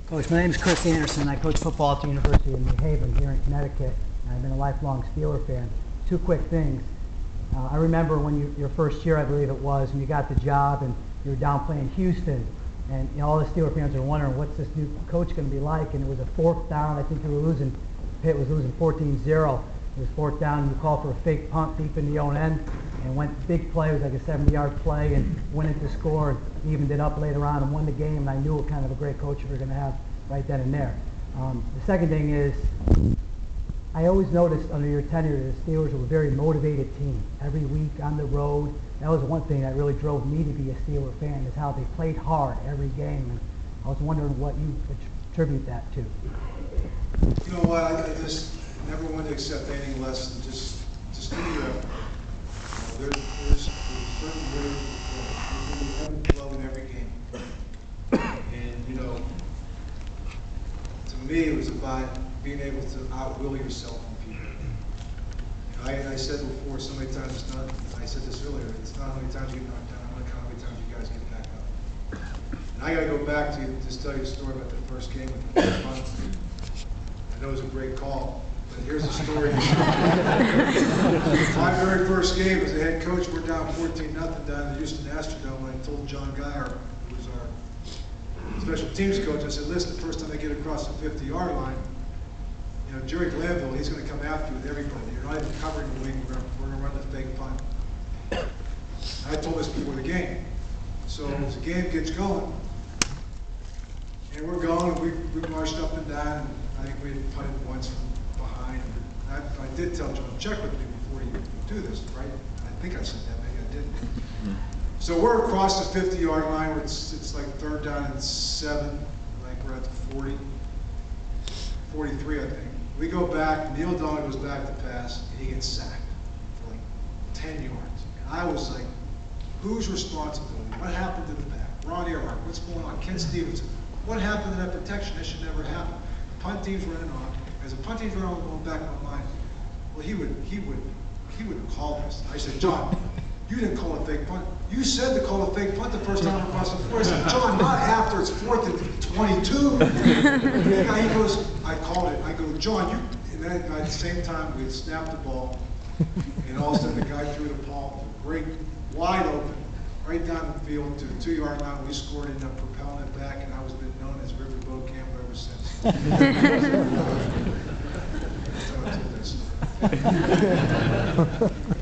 Coach, my name is Chris Anderson. I coach football at the University of New Haven here in Connecticut. I've been a lifelong Steeler fan. Two quick things. I remember when your first year, I believe it was, when you got the job and you were down playing Houston, and all the Steeler fans were wondering what's this new coach going to be like. And it was a fourth down. I think you were losing. Pitt was losing 14-0. It was fourth down, and you called for a fake punt deep in the own end, and went big play. It was like a 70-yard play, and went into score, and evened it up later on and won the game. And I knew what kind of a great coach you were going to have right then and there. The second thing is, I always noticed under your tenure the Steelers were a very motivated team. Every week on the road, that was one thing that really drove me to be a Steeler fan, is how they played hard every game. And I was wondering what you attribute that to. You know what? I just never wanted to accept anything less than just give me a. There's certain way you ebb and flow in every game, and to me it was about being able to outwill yourself on people. I said before so many times, it's not. I said this earlier. It's not how many times you get knocked down. I'm not how many times you guys get back up. And I got to go back to just tell you a story about the first game with the first month. I know it was a great call, but here's the story. My very first game as a head coach, we're down 14-0 down in the Houston Astrodome, and I told John Cowher, who was our special teams coach, I said, listen, the first time they get across the 50-yard line, Jerry Glanville, he's going to come after you with everybody. You're not even covering the league. We're going to run the fake punt. I told this before the game. So as the game gets going, and we're going, we marched up and down, and I think we had punted once from behind. I did tell John, check with me before you do this, right? I think I said that, maybe I didn't. So we're across the 50-yard line, where it's like third down and 7, like we're at the 40, 43, I think. We go back, Neil Dawn goes back to pass, and he gets sacked for like 10 yards. And I was like, whose responsibility? What happened to the back? Ron Earhart, what's going on? Ken Stevenson, what happened to that protection? That should never happen. Punt team's running on. As a punt team's running on, going back on the line, well, he would call this. I said, John, you didn't call a fake punt. You said to call a fake punt the first time across the floor. I said, John, not after it's 4th and 22. He goes, I called it. I go, John, you. And then at the same time, we had snapped the ball, and all of a sudden the guy threw the ball great, wide open, right down the field to the 2-yard line. We scored, ended up propelling it back, and I was been known as Riverboat Campbell ever since. That's how I told that story.